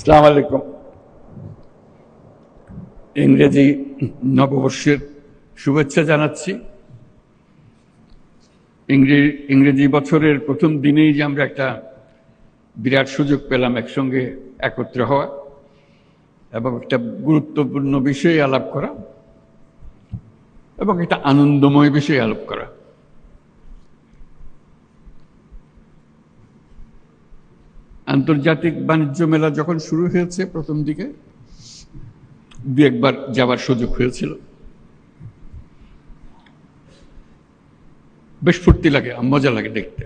আসসালামু আলাইকুম। ইংরেজি নববর্ষের শুভেচ্ছা জানাচ্ছি। ইংরেজি বছরের প্রথম দিনেই যে আমরা একটা বিরাট সুযোগ পেলাম একসঙ্গে একত্র হওয়া এবং একটা গুরুত্বপূর্ণ বিষয়ে আলাপ করা এবং একটা আনন্দময় বিষয়ে আলাপ করা। আন্তর্জাতিক বাণিজ্য মেলা যখন শুরু হয়েছে প্রথম দিকে দু একবার যাবার সুযোগ হয়েছিল। বেশ ফুর্তি লাগে, মজা লাগে দেখতে।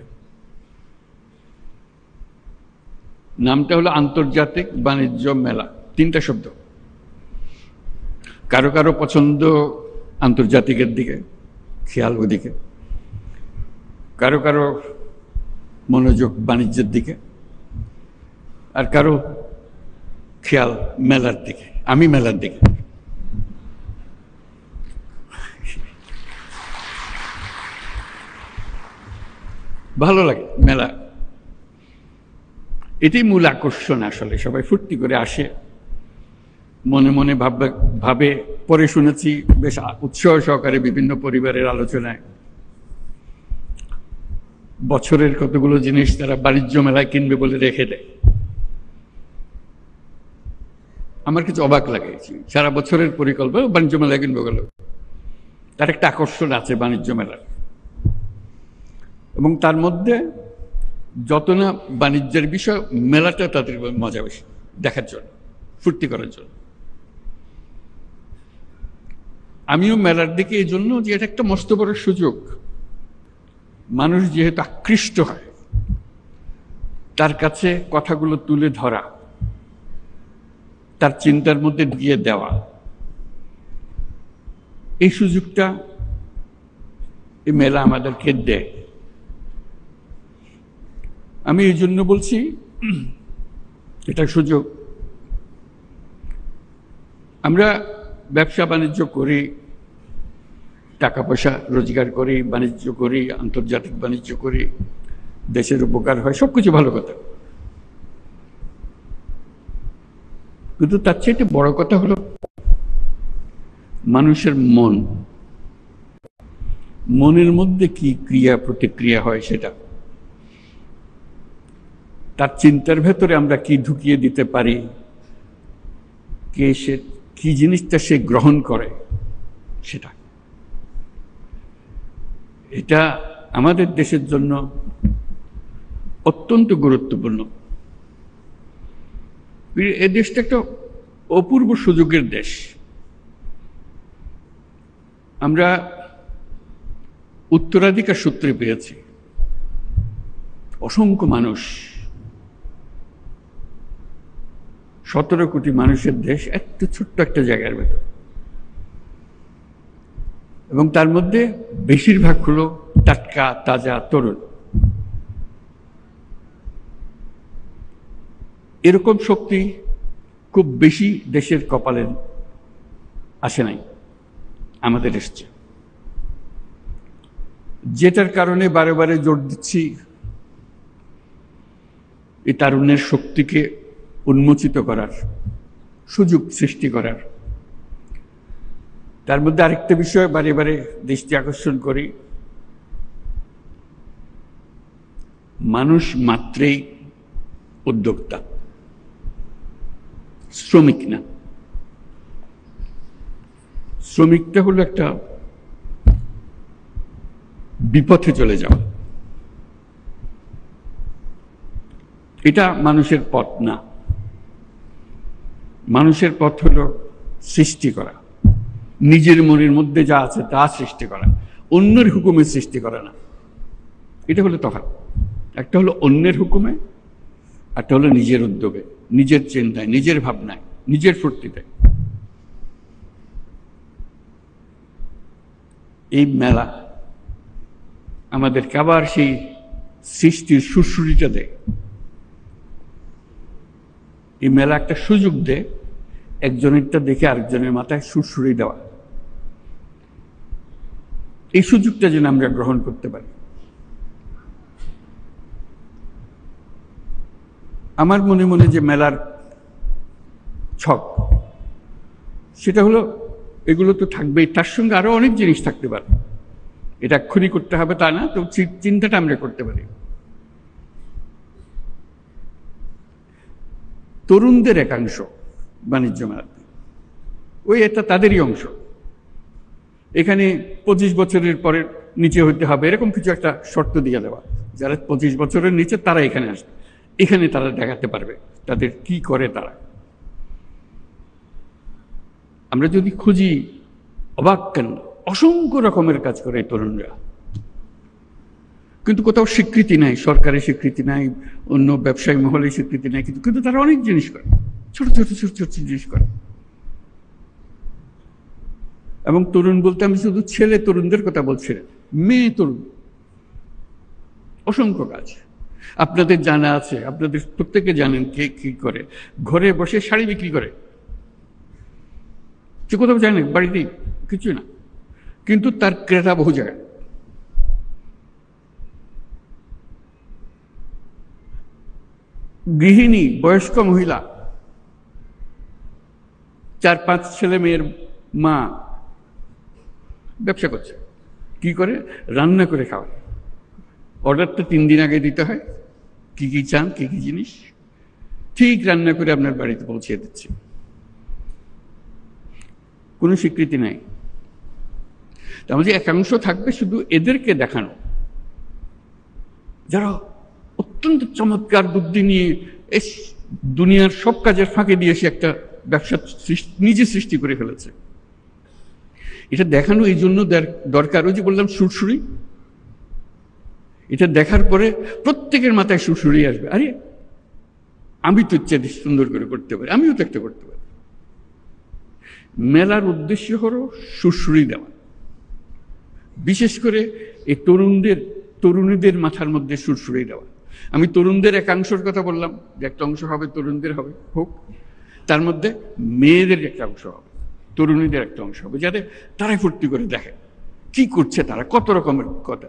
নামটা হলো আন্তর্জাতিক বাণিজ্য মেলা, তিনটা শব্দ। কারো কারো পছন্দ আন্তর্জাতিকের দিকে, খেয়াল ওদিকে, কারো কারো মনোযোগ বাণিজ্যের দিকে, আর কারো খেয়াল মেলার দিকে। আমি মেলার দিকে। ভালো লাগে মেলা, এটাই মূল আকর্ষণ। আসলে সবাই ফুর্তি করে আসে, মনে মনে ভাবে। পরে শুনেছি বেশ উৎসাহ সহকারে বিভিন্ন পরিবারের আলোচনায় বছরের কতগুলো জিনিস তারা বাণিজ্য মেলায় কিনবে বলে রেখে দেয়। আমার কিছু অবাক লাগে। সারা বছরের পরিকল্পনা বাণিজ্য মেলায় কিনবে গেল, তার একটা আকর্ষণ আছে বাণিজ্য মেলার। এবং তার মধ্যে যত না বাণিজ্যের বিষয়, মেলাটা তাদের মজা বেশি দেখার জন্য, ফুর্তি করার জন্য। আমিও মেলার দিকে এই জন্য যে এটা একটা মস্ত বড় সুযোগ। মানুষ যেহেতু আকৃষ্ট হয়, তার কাছে কথাগুলো তুলে ধরা, তার চিন্তার মধ্যে ঢুকিয়ে দেওয়া, এই সুযোগটা এই মেলা আমাদেরকে দেয়। আমি এই জন্য বলছি এটা সুযোগ। আমরা ব্যবসা বাণিজ্য করি, টাকা পয়সা রোজগার করি, বাণিজ্য করি, আন্তর্জাতিক বাণিজ্য করি, দেশের উপকার হয়, সবকিছু ভালো কথা। কিন্তু তার চেয়ে বড় কথা হলো মানুষের মনের মধ্যে কি ক্রিয়া প্রতিক্রিয়া হয়, সেটা তার চিন্তার ভেতরে আমরা কি ঢুকিয়ে দিতে পারি, সে কি জিনিসটা সে গ্রহণ করে, সেটা এটা আমাদের দেশের জন্য অত্যন্ত গুরুত্বপূর্ণ। এই দেশটা একটা অপূর্ব সুযোগের দেশ। আমরা উত্তরাধিকার সূত্রে পেয়েছি। অসংখ্য মানুষ, 17 কোটি মানুষের দেশ, একটু ছোট্ট একটা জায়গার ভেতর, এবং তার মধ্যে বেশিরভাগ হলো টাটকা তাজা তরুণ। এরকম শক্তি খুব বেশি দেশের কপালে আসে নাই, আমাদের এসছে। যেটার কারণে বারে বারে জোর দিচ্ছি এই তারুণ্যের শক্তিকে উন্মোচিত করার, সুযোগ সৃষ্টি করার। তার মধ্যে আরেকটা বিষয় বারে বারে দৃষ্টি আকর্ষণ করি, মানুষ মাত্রেই উদ্যোক্তা, শ্রমিক না। শ্রমিকটা হলো একটা বিপথে চলে যাওয়া। এটা মানুষের পথ না। মানুষের পথ হলো সৃষ্টি করা, নিজের মনের মধ্যে যা আছে তা সৃষ্টি করা, অন্যের হুকুমে সৃষ্টি করা না। এটা হলো তফাৎ। একটা হলো অন্যের হুকুমে, একটা হলো নিজের উদ্যোগে, নিজের চিন্তায়, নিজের ভাবনায়, নিজের ফুর্তিতে। এই মেলা আমাদেরকে আবার সেই সৃষ্টির সুরসুরিটা দেয়। এই মেলা একটা সুযোগ দেয় একজনেরটা দেখে আরেকজনের মাথায় সুরসুরি দেওয়া। এই সুযোগটা যেন আমরা গ্রহণ করতে পারি। আমার মনে মনে যে মেলার ছক। সেটা হলো এগুলো তো থাকবেই, তার সঙ্গে আরো অনেক জিনিস থাকতে পারে। এটা এক্ষুনি করতে হবে তা না, তো চিন্তাটা আমরা করতে পারি। তরুণদের একাংশ বাণিজ্য মেলাতে, ওই এটা তাদেরই অংশ। এখানে 25 বছরের পরে নিচে হইতে হবে এরকম কিছু একটা শর্ত দিয়ে দেওয়া, যারা 25 বছরের নিচে তারা এখানে আসবে, এখানে তারা দেখাতে পারবে তাদের কি করে তারা। আমরা যদি খুঁজি, অবাক কেন, অসংখ্য রকমের কাজ করে তরুণরা, কিন্তু কোথাও স্বীকৃতি নাই, সরকারি স্বীকৃতি নাই, অন্য ব্যবসায়ী মহলে স্বীকৃতি নাই, কিন্তু তারা অনেক জিনিস করে, ছোট ছোট ছোট ছোট জিনিস করে। এবং তরুণ বলতে আমি শুধু ছেলে তরুণদের কথা বলছি না, মেয়ে তরুণ, অসংখ্য কাজ। আপনাদের জানা আছে, আপনাদের প্রত্যেকে জানেন কে কি করে। ঘরে বসে শাড়ি বিক্রি করে, সে কোথাও যায় না, বাড়িতেই, কিছু না, কিন্তু তার ক্রেতা বহু জায়গায়। গৃহিণী, বয়স্ক মহিলা, 4-5 ছেলে মেয়ের মা ব্যবসা করছে। কি করে? রান্না করে খাওয়ায়। অর্ডারটা 3 দিন আগে দিতে হয়, কি কি চান, কি কি জিনিস, ঠিক রান্না করে আপনার বাড়িতে পৌঁছে দিচ্ছে। কোনো স্বীকৃতি নাই। আমাদের একাংশ থাকবে শুধু এদেরকে দেখানো, যারা অত্যন্ত চমৎকার বুদ্ধি নিয়ে দুনিয়ার সব কাজের ফাঁকে দিয়ে সে একটা ব্যবসা নিজে সৃষ্টি করে ফেলেছে। এটা দেখানো এই জন্য দরকার, ওই যে বললাম সুরসুরি, এটা দেখার পরে প্রত্যেকের মাথায় সুরসুরি আসবে, আরে আমি তো ইচ্ছে সুন্দর করে করতে পারি, আমিও তো একটা করতে পারি। মেলার উদ্দেশ্য হলো সুরসুরি দেওয়া, বিশেষ করে এই তরুণীদের মাথার মধ্যে সুরসুরি দেওয়া। আমি তরুণদের একাংশের কথা বললাম, যে একটা অংশ হবে তরুণদের হবে, হোক, তার মধ্যে মেয়েদের একটা অংশ হবে, তরুণীদের একটা অংশ হবে, যাতে তারাই ফুর্তি করে দেখে কি করছে তারা, কত রকমের কথা।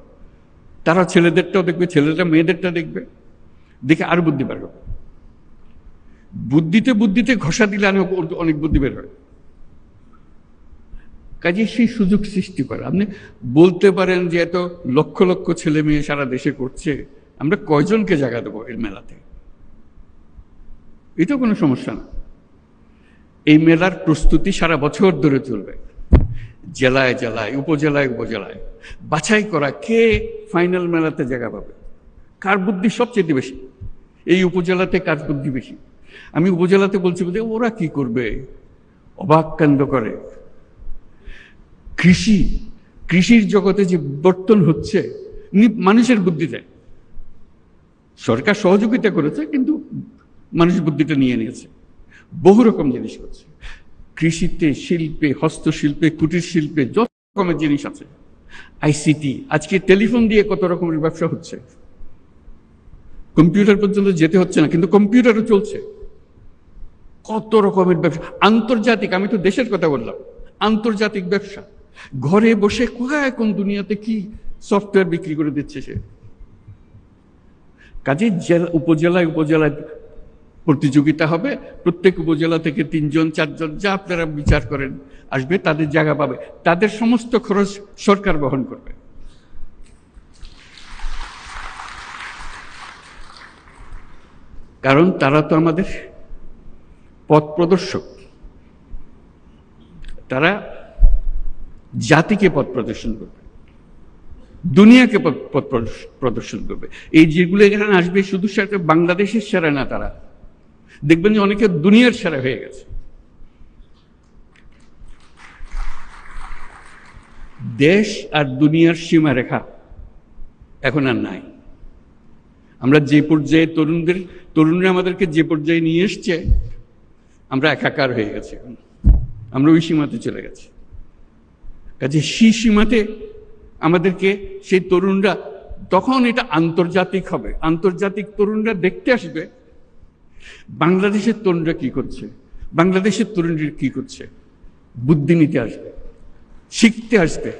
তারা ছেলেদেরটাও দেখবে, ছেলেরা মেয়েদেরটা দেখবে, দেখে আরো বুদ্ধি বের হবে। বুদ্ধিতে ঘষা দিলে অনেক বুদ্ধি বের হয়। কাজে সেই সুযোগ সৃষ্টি করা। আপনি বলতে পারেন যে এত লক্ষ লক্ষ ছেলে মেয়ে সারা দেশে করছে, আমরা কয়জনকে জায়গা দেবো এই মেলাতে? এটা কোনো সমস্যা না। এই মেলার প্রস্তুতি সারা বছর ধরে চলবে, জেলায় জেলায়, উপজেলায় উপজেলায় বাছাই করা কে ফাইনাল মেলাতে জায়গা পাবে, কার বুদ্ধি সবচেয়ে বেশি, এই উপজেলাতে কার বুদ্ধি বেশি। আমি উপজেলাতে বলছি বলতে ওরা কি করবে, অবাক কাণ্ড করে। কৃষির জগতে যে বিবর্তন হচ্ছে মানুষের বুদ্ধিতে, সরকার সহযোগিতা করেছে কিন্তু মানুষ বুদ্ধিটা নিয়ে নিয়েছে, বহু রকম জিনিস করছে। কৃষিতে, শিল্পে, হস্তশিল্পে, কুটির শিল্পে যত রকমের জিনিস আছে, আইসিটি, আজকে টেলিফোন দিয়ে কত রকমের ব্যবসা হচ্ছে, কম্পিউটার পর্যন্ত যেতে হচ্ছে না, কিন্তু কম্পিউটারও চলছে। কত রকমের ব্যবসা, আন্তর্জাতিক, আমি তো দেশের কথা বললাম, আন্তর্জাতিক ব্যবসা। ঘরে বসে কোথায় কোন দুনিয়াতে কি সফটওয়্যার বিক্রি করে দিচ্ছে সে। কাজে উপজেলায় প্রতিযোগিতা হবে, প্রত্যেক উপজেলা থেকে 3-4 যা আপনারা বিচার করেন আসবে, তাদের জায়গা পাবে, তাদের সমস্ত খরচ সরকার বহন করবে। কারণ তারা তো আমাদের পথ প্রদর্শক, তারা জাতিকে পথ প্রদর্শন করবে, দুনিয়াকে পথ প্রদর্শন করবে। এই যেগুলো এখানে আসবে শুধু সেটা বাংলাদেশের সেরা না, তারা দেখবেন যে অনেকে দুনিয়ার সেরা হয়ে গেছে। দেশ আর দুনিয়ার সীমারেখা এখন আর নাই। আমরা যে পর্যায়ে তরুণরা আমাদেরকে যে পর্যায়ে নিয়ে এসছে, আমরা একাকার হয়ে গেছি, আমরা ওই সীমাতে চলে গেছি। কাজে সেই সীমাতে আমাদেরকে সেই তরুণরা, তখন এটা আন্তর্জাতিক হবে, আন্তর্জাতিক তরুণরা দেখতে আসবে বাংলাদেশের তরুণরা কি করছে, বাংলাদেশের তরুণরা কি করছে, বুদ্ধি নিতে আসবে, শিখতে আসবে,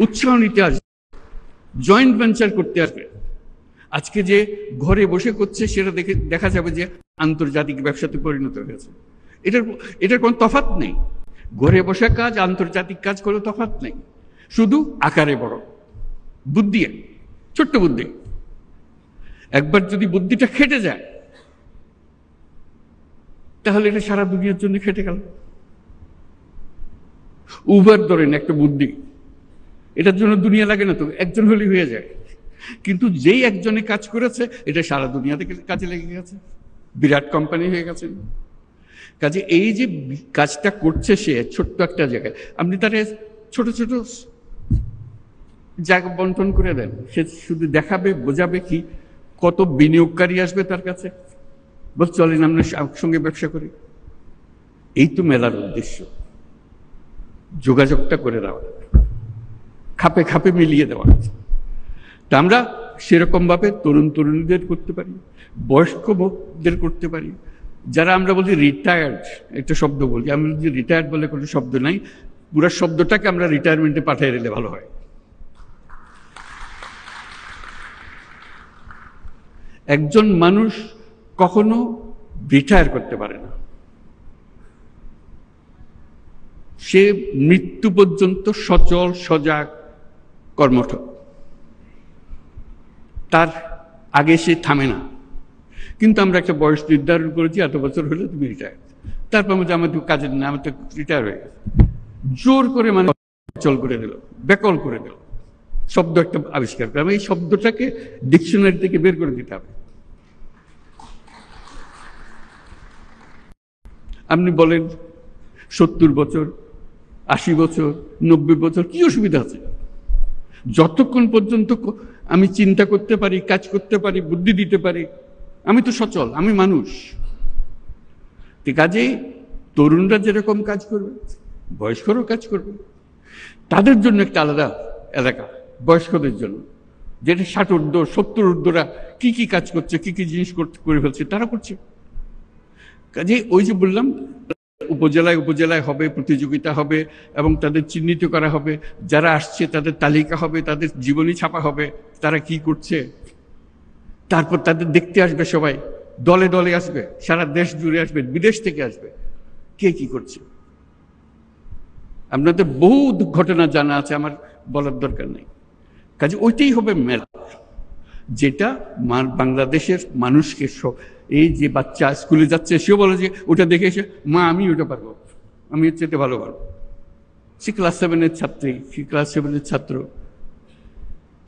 উৎসাহ নিতে আসবে, জয়েন্ট ভেঞ্চার করতে আসবে। আজকে যে ঘরে বসে করছে সেটা দেখা যাবে যে আন্তর্জাতিক ব্যবসাতে পরিণত হয়েছে। এটার এটার কোনো তফাৎ নেই। ঘরে বসে কাজ, আন্তর্জাতিক কাজ কোনো তফাৎ নেই, শুধু আকারে বড়, বুদ্ধি, ছোট্ট বুদ্ধি। একবার যদি বুদ্ধিটা খেটে যায় তাহলে এটা সারা দুনিয়ার জন্য খেটে গেল। উবার ধরেন একটা বুদ্ধি, এটার জন্য দুনিয়া লাগে না তো, একজন হলেই হয়ে যায়। কিন্তু যেই একজনে কাজ করেছে এটা সারা দুনিয়া থেকে কাজে লেগে গেছে, বিরাট কোম্পানি হয়ে গেছে। কাজে এই যে কাজটা করছে সে ছোট্ট একটা জায়গায়, আপনি তারে ছোট ছোট জায়গা বন্টন করে দেন, সে শুধু দেখাবে, বোঝাবে কি, কত বিনিয়োগকারী আসবে তার কাছে, বল চলেন আমরা সঙ্গে ব্যবসা করি। এই তো মেলার উদ্দেশ্য, যোগাযোগটা করে দেওয়া, খাপে খাপে মিলিয়ে দেওয়া। তা আমরা সেরকম ভাবে তরুণ তরুণীদের করতে পারি, বয়স্কদের করতে পারি। যারা আমরা বলি রিটায়ার্ড, একটা শব্দ বলি, আমি যদি রিটায়ার্ড বলে কোনো শব্দ নাই, পুরো শব্দটাকে আমরা রিটায়ারমেন্টে পাঠিয়ে দিলে ভালো হয়। একজন মানুষ কখনো রিটায়ার করতে পারে না, সে মৃত্যু পর্যন্ত সচল সজাগ কর্মঠ, তার আগে সে থামে না। কিন্তু আমরা একটা বয়স নির্ধারণ করেছি, এত বছর হলে তুমি রিটায়ার, তারপর আমাদের কাজের না, আমার তো রিটায়ার হয়ে গেছে, জোর করে মানে চল করে দিল, বেকল করে দিল, শব্দ একটা আবিষ্কার করে। এই শব্দটাকে ডিকশনারি থেকে বের করে দিতে হবে। আপনি বলেন 70 বছর, 80 বছর, 90 বছর, কি অসুবিধা আছে? যতক্ষণ পর্যন্ত আমি চিন্তা করতে পারি, কাজ করতে পারি, বুদ্ধি দিতে পারি, আমি তো সচল, আমি মানুষ। কাজেই তরুণরা যেরকম কাজ করবে, বয়স্করাও কাজ করবে। তাদের জন্য একটা আলাদা এলাকা, বয়স্কদের জন্য, যেটা 60 ঊর্ধ্ব 70 ঊর্ধ্বরা কি কি কাজ করছে, কি কি জিনিস করে ফেলছে, তারা করছে। কাজে ওই যে বললাম, উপজেলায় উপজেলায় হবে, প্রতিযোগিতা হবে এবং তাদের চিহ্নিত করা হবে, যারা আসছে তাদের তালিকা হবে, তাদের জীবনী ছাপা হবে, তারা কি করছে। তারপর তাদের দেখতে আসবে সবাই, দলে দলে আসবে, সারা দেশ জুড়ে আসবে, বিদেশ থেকে আসবে, কে কি করছে। আপনাদের বহু ঘটনা জানা আছে, আমার বলার দরকার নেই। কাজে ওইটাই হবে মেলা, যেটা বাংলাদেশের মানুষকে, এই যে বাচ্চা স্কুলে যাচ্ছে সেও বলে যে ওটা দেখে এসে, মা আমি ওটা পারবো, আমি এর চেয়ে ভালো পারবো। সে ক্লাস 7-এর ছাত্রী, সে ক্লাস 7-এর ছাত্র,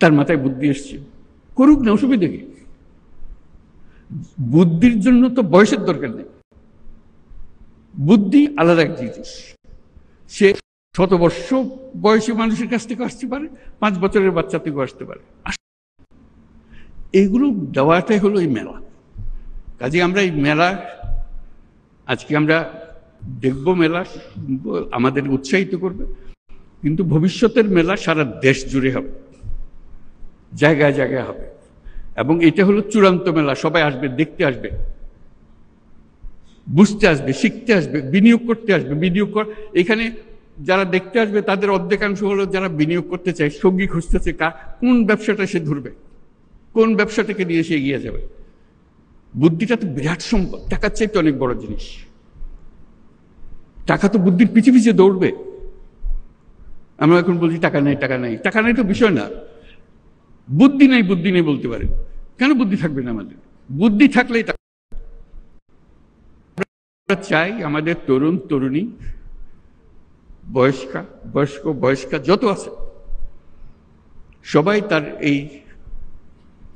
তার মাথায় বুদ্ধি এসছে, করুক না, অসুবিধা কি? বুদ্ধির জন্য তো বয়সের দরকার নেই, বুদ্ধি আলাদা এক জিনিস। সে 100 বর্ষ বয়সী মানুষের কাছ থেকে আসতে পারে, 5 বছরের বাচ্চা থেকে আসতে পারে। এইগুলো দেওয়াটাই হলো এই মেলা। কাজে আমরা এই মেলা, আজকে আমরা দেখব, মেলা আমাদের উৎসাহিত করবে, কিন্তু ভবিষ্যতের মেলা সারা দেশ জুড়ে হবে, জায়গায় জায়গায় হবে। এবং এটা হলো চূড়ান্ত মেলা, সবাই আসবে, দেখতে আসবে, বুঝতে আসবে, শিখতে আসবে, বিনিয়োগ করতে আসবে। এখানে যারা দেখতে আসবে তাদের অর্ধেকাংশ হলো যারা বিনিয়োগ করতে চায়, সঙ্গী খুঁজতেছে, কোন ব্যবসাটা সে ধরবে, কোন ব্যবসাটাকে নিয়ে সে এগিয়ে যাবে। বুদ্ধিটা তো বিরাট সম্পদ, টাকার চাইতে অনেক বড় জিনিস। টাকা তো বুদ্ধির পিছিয়ে পিছিয়ে দৌড়বে। আমরা এখন বলছি টাকা নেই, টাকা নেই, টাকা নেই তো বিষয় না, বুদ্ধি নেই, বুদ্ধি নেই বলতে পারে। কেন বুদ্ধি থাকবে না আমাদের? বুদ্ধি থাকলেই টাকা। আমরা চাই আমাদের তরুণ তরুণী, বয়স্কা যত আছে, সবাই তার এই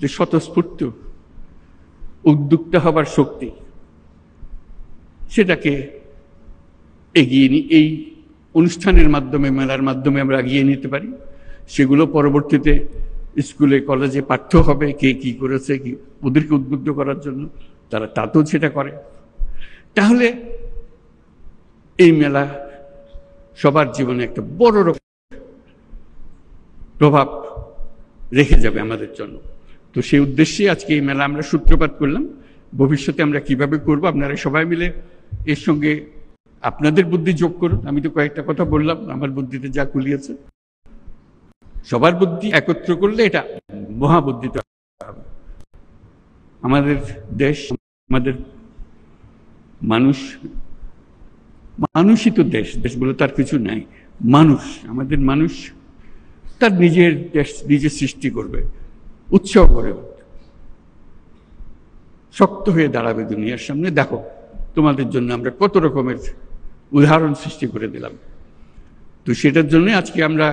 যে স্বতঃস্ফূর্ত উদ্যোক্তা হবার শক্তি, সেটাকে এগিয়ে এই অনুষ্ঠানের মাধ্যমে, মেলার মাধ্যমে আমরা এগিয়ে নিতে পারি। সেগুলো পরবর্তীতে স্কুলে কলেজে পাঠ্য হবে, কে কি করেছে, কি ওদেরকে উদ্বুদ্ধ করার জন্য, তারা তাতেও সেটা করে। তাহলে এই মেলা সবার জীবনে একটা বড় রকম প্রভাব রেখে যাবে আমাদের জন্য। তো সেই উদ্দেশ্যে আজকে এই মেলা আমরা সূত্রপাত করলাম। ভবিষ্যতে আমরা কিভাবে করব, আপনারা সবাই মিলে এর সঙ্গে আপনাদের বুদ্ধি যোগ করুন। আমি তো কয়েকটা কথা বললাম, আমার বুদ্ধিতে যা কুলিয়েছে, সবার বুদ্ধি একত্র করলে এটা মহাবুদ্ধিতে হবে। আমাদের দেশ, আমাদের মানুষ মানুষই তো দেশ, দেশ বলে তার কিছু নাই। মানুষ, আমাদের মানুষ তার নিজের দেশ নিজে সৃষ্টি করবে, উৎসাহ করে শক্ত হয়ে দাঁড়াবে দুনিয়ার সামনে। দেখো তোমাদের জন্য আমরা কত রকমের উদাহরণ সৃষ্টি করে দিলাম। তো সেটার জন্য আজকে আমরা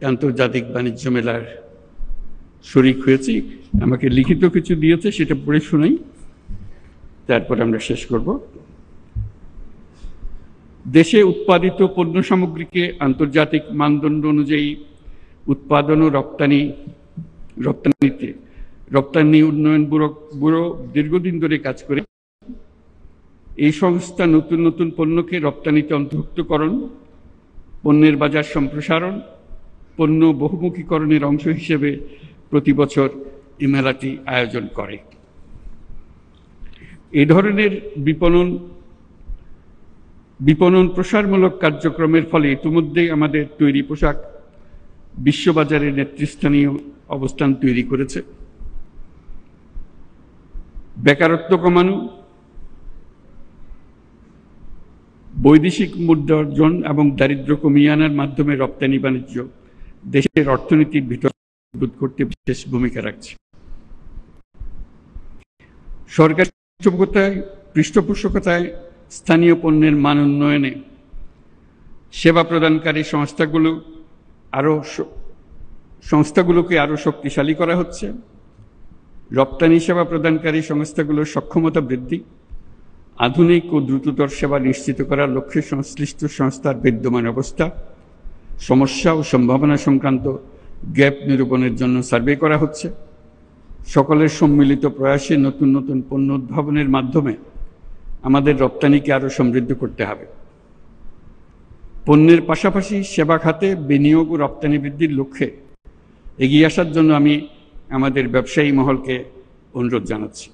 আন্তর্জাতিক বাণিজ্য মেলার শরিক হয়েছি। আমাকে লিখিত কিছু দিয়েছে, সেটা পড়ে শোনাই, তারপর আমরা শেষ করব। দেশে উৎপাদিত পণ্য সামগ্রীকে আন্তর্জাতিক মানদণ্ড অনুযায়ী উৎপাদন ও রপ্তানিতে রপ্তানি উন্নয়ন ব্যুরো দীর্ঘদিন ধরে কাজ করে। এই সংস্থা নতুন নতুন পণ্যকে রপ্তানিতে অন্তর্ভুক্তকরণ, পণ্যের বাজার সম্প্রসারণ, পণ্য বহুমুখীকরণের অংশ হিসেবে প্রতি বছর এই মেলাটি আয়োজন করে। এই ধরনের বিপণন প্রসারমূলক কার্যক্রমের ফলে ইতিমধ্যেই আমাদের তৈরি পোশাক বিশ্ববাজারে নেতৃস্থানীয় অবস্থান তৈরি করেছে। বেকারত্ব কমানো, বৈদেশিক মুদ্রা অর্জন এবং দারিদ্র্য কমিয়ে আনার মাধ্যমে রপ্তানি বাণিজ্য দেশের অর্থনীতির ভিতর মজবুত করতে বিশেষ ভূমিকা রাখছে। সরকার পৃষ্ঠপোষকতায় স্থানীয় পণ্যের মান উন্নয়নে সেবা প্রদানকারী সংস্থাগুলোকে আরও শক্তিশালী করা হচ্ছে। রপ্তানি সেবা প্রদানকারী সংস্থাগুলোর সক্ষমতা বৃদ্ধি, আধুনিক ও দ্রুততর সেবা নিশ্চিত করার লক্ষ্যে সংশ্লিষ্ট সংস্থার বিদ্যমান অবস্থা, সমস্যা ও সম্ভাবনা সংক্রান্ত গ্যাপ নিরূপণের জন্য সার্ভে করা হচ্ছে। সকলের সম্মিলিত প্রয়াসে নতুন নতুন পণ্য উদ্ভাবনের মাধ্যমে আমাদের রপ্তানিকে আরও সমৃদ্ধ করতে হবে। পণ্যের পাশাপাশি সেবা খাতে বিনিয়োগ ও রপ্তানি বৃদ্ধির লক্ষ্যে এগিয়ে আসার জন্য আমি আমাদের ব্যবসায়ী মহলকে অনুরোধ জানাচ্ছি।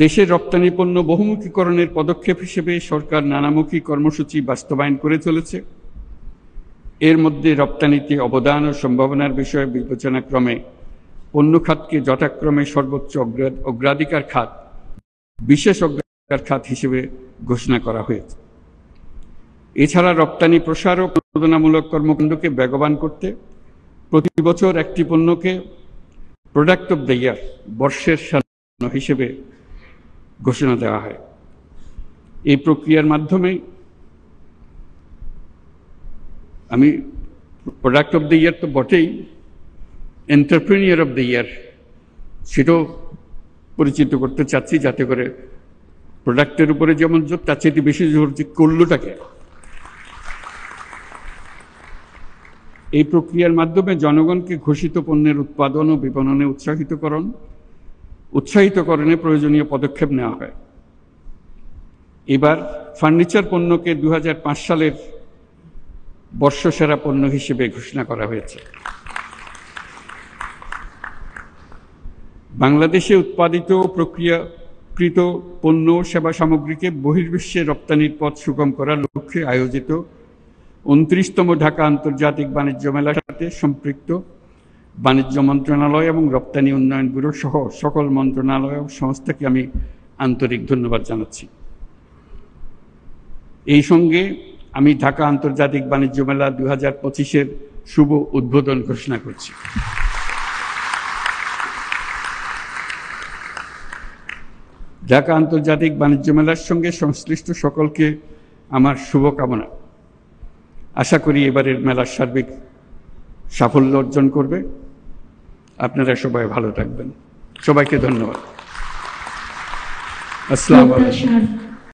দেশের রপ্তানি পণ্য বহুমুখীকরণের পদক্ষেপ হিসেবে সরকার নানামুখী কর্মসূচি বাস্তবায়ন করে চলেছে। এর মধ্যে রপ্তানিতে অবদান ও সম্ভাবনার বিষয়ে বিবেচনাক্রমে পণ্য খাতকে যথাক্রমে সর্বোচ্চ অগ্রাধিকার খাত, বিশেষ অগ্রাধিকার খাত হিসেবে ঘোষণা করা হয়েছে। এছাড়া রপ্তানি প্রসার ও প্রণোদনামূলক কর্মকাণ্ডকে বেগবান করতে প্রতি বছর একটি পণ্যকে প্রোডাক্ট অব দ্য ইয়ার, বর্ষের পণ্য হিসেবে ঘোষণা দেওয়া হয়। এই প্রক্রিয়ার মাধ্যমে আমি প্রোডাক্ট অব দ্য ইয়ার তো বটেই, এন্টারপ্রেনিয়র অব দ্য ইয়ার সেটাও পরিচিত করতে চাচ্ছি, যাতে করে প্রোডাক্টের উপরে যেমন জোর, তার চেয়ে বেশি জোর যে করলোটাকে। এই প্রক্রিয়ার মাধ্যমে জনগণকে ঘোষিত পণ্যের উৎপাদন ও বিপণনে উৎসাহিতকরণে প্রয়োজনীয় পদক্ষেপ নেওয়া হয়। এবার ফার্নিচার পণ্যকে 2005 সালের বর্ষসেরা পণ্য হিসেবে ঘোষণা করা হয়েছে। বাংলাদেশে উৎপাদিত প্রক্রিয়াকৃত পণ্য ও সেবা সামগ্রীকে বহির্বিশ্বে রপ্তানির পথ সুগম করার লক্ষ্যে আয়োজিত 29তম ঢাকা আন্তর্জাতিক বাণিজ্য মেলার সাথে সম্পৃক্ত বাণিজ্য মন্ত্রণালয় এবং রপ্তানি উন্নয়ন ব্যুরো সহ সকল মন্ত্রণালয় ও সংস্থাকে আমি আন্তরিক ধন্যবাদ জানাচ্ছি। এই সঙ্গে আমি ঢাকা আন্তর্জাতিক বাণিজ্য মেলা 2025-এর শুভ উদ্বোধন ঘোষণা করছি। ঢাকা আন্তর্জাতিক বাণিজ্য মেলার সঙ্গে সংশ্লিষ্ট সকলকে আমার শুভকামনা। আশা করি এবারের মেলার সার্বিক সাফল্য অর্জন করবে। আপনারা সবাই ভালো থাকবেন। সবাইকে ধন্যবাদ। আসসালামু আলাইকুম।